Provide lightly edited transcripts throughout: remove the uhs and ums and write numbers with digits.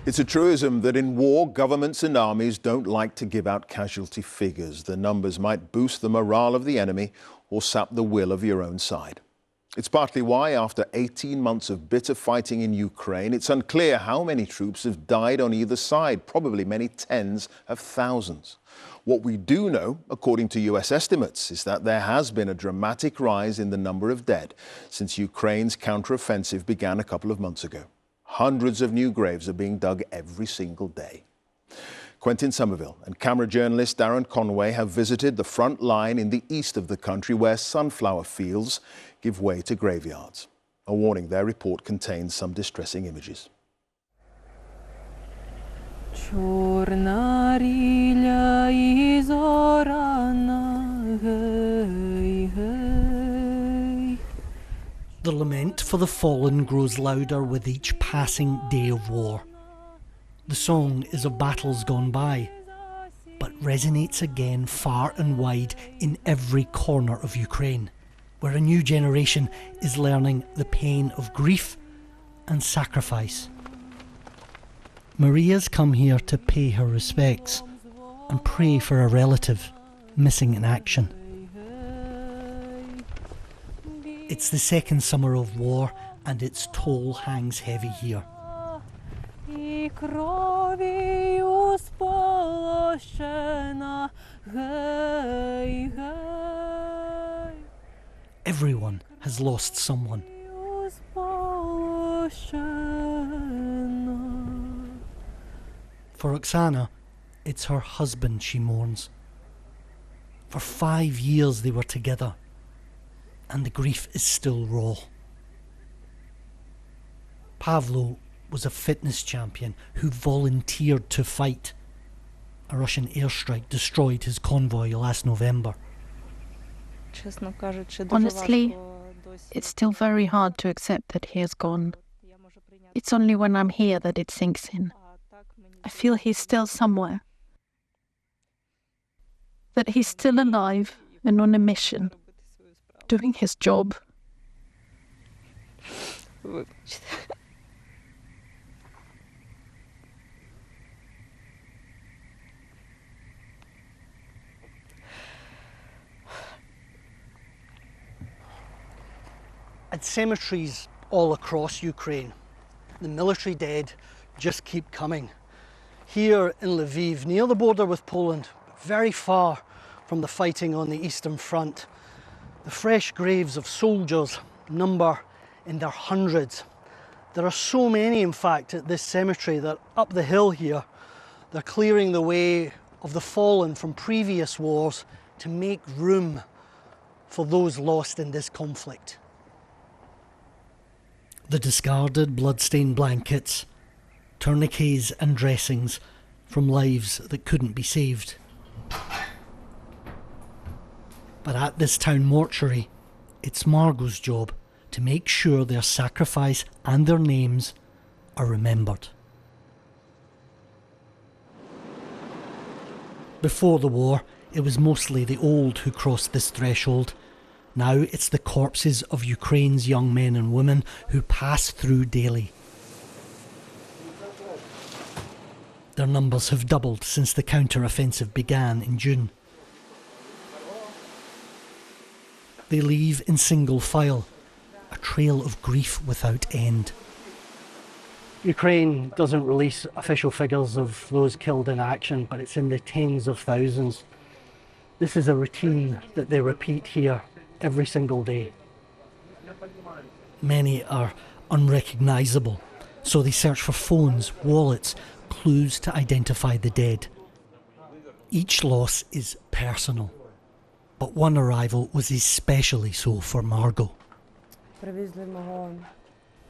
It's a truism that in war, governments and armies don't like to give out casualty figures. The numbers might boost the morale of the enemy or sap the will of your own side. It's partly why, after 18 months of bitter fighting in Ukraine, it's unclear how many troops have died on either side, probably many tens of thousands. What we do know, according to US estimates, is that there has been a dramatic rise in the number of dead since Ukraine's counteroffensive began a couple of months ago. Hundreds of new graves are being dug every single day. Quentin Somerville and camera journalist Darren Conway have visited the front line in the east of the country where sunflower fields give way to graveyards. A warning, their report contains some distressing images. The lament for the fallen grows louder with each passing day of war. The song is of battles gone by, but resonates again far and wide in every corner of Ukraine, where a new generation is learning the pain of grief and sacrifice. Maria's come here to pay her respects and pray for a relative missing in action. It's the second summer of war and its toll hangs heavy here. Everyone has lost someone. For Oksana, it's her husband she mourns. For 5 years they were together, and the grief is still raw. Pavlo was a fitness champion who volunteered to fight. A Russian airstrike destroyed his convoy last November. Honestly, it's still very hard to accept that he has gone. It's only when I'm here that it sinks in. I feel he's still somewhere. That he's still alive and on a mission, doing his job. At cemeteries all across Ukraine, the military dead just keep coming. Here in Lviv, near the border with Poland, very far from the fighting on the Eastern Front, the fresh graves of soldiers number in their hundreds. There are so many, in fact, at this cemetery that up the hill here, they're clearing the way of the fallen from previous wars to make room for those lost in this conflict. The discarded blood-stained blankets, tourniquets and dressings from lives that couldn't be saved. But at this town mortuary, it's Margot's job to make sure their sacrifice and their names are remembered. Before the war, it was mostly the old who crossed this threshold. Now it's the corpses of Ukraine's young men and women who pass through daily. Their numbers have doubled since the counter-offensive began in June. They leave in single file, a trail of grief without end. Ukraine doesn't release official figures of those killed in action, but it's in the tens of thousands. This is a routine that they repeat here every single day. Many are unrecognisable, so they search for phones, wallets, clues to identify the dead. Each loss is personal, but one arrival was especially so for Margot.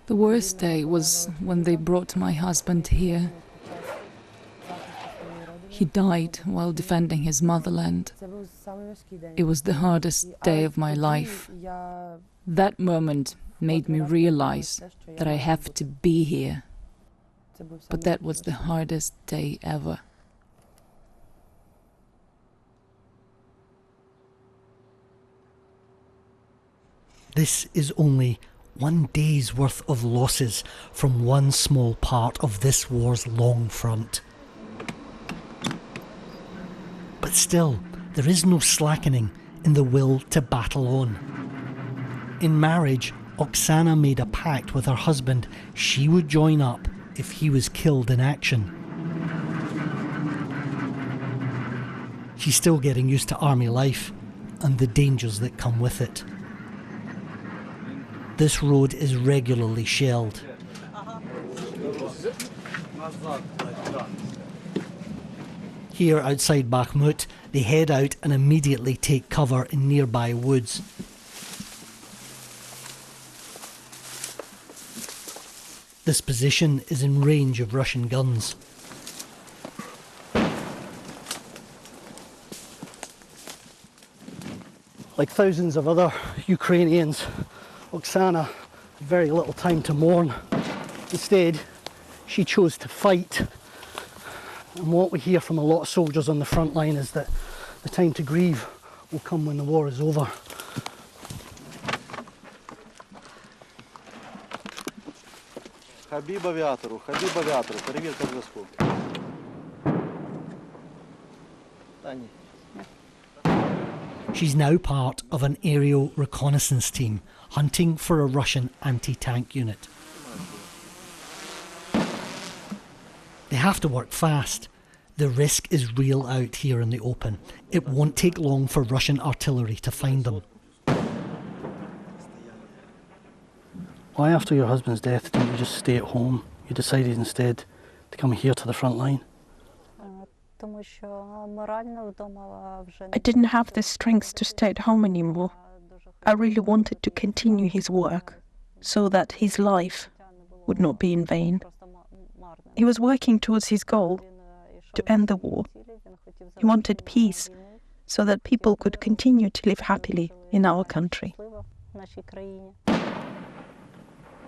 The worst day was when they brought my husband here. He died while defending his motherland. It was the hardest day of my life. That moment made me realize that I have to be here. But that was the hardest day ever. This is only one day's worth of losses from one small part of this war's long front. But still, there is no slackening in the will to battle on. In marriage, Oksana made a pact with her husband she would join up if he was killed in action. She's still getting used to army life and the dangers that come with it. This road is regularly shelled. Here outside Bakhmut, they head out and immediately take cover in nearby woods. This position is in range of Russian guns. Like thousands of other Ukrainians, Oksana had very little time to mourn. Instead, she chose to fight. And what we hear from a lot of soldiers on the front line is that the time to grieve will come when the war is over. Хабіб авіатору, перевірка зв'язку. She's now part of an aerial reconnaissance team hunting for a Russian anti-tank unit. They have to work fast. The risk is real out here in the open. It won't take long for Russian artillery to find them. Why, after your husband's death, didn't you just stay at home? You decided instead to come here to the front line? I didn't have the strength to stay at home anymore. I really wanted to continue his work so that his life would not be in vain. He was working towards his goal, to end the war. He wanted peace so that people could continue to live happily in our country.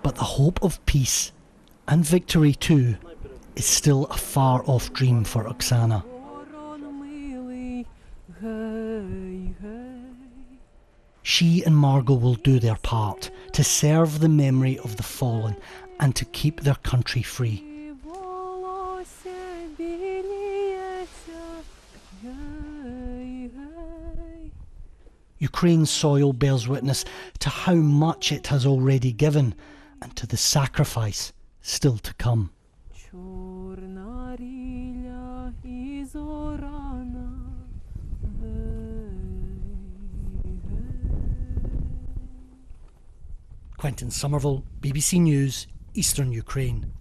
But the hope of peace, and victory too, is still a far-off dream for Oksana. She and Margot will do their part to serve the memory of the fallen and to keep their country free. Ukraine's soil bears witness to how much it has already given and to the sacrifice still to come. Quentin Somerville, BBC News, Eastern Ukraine.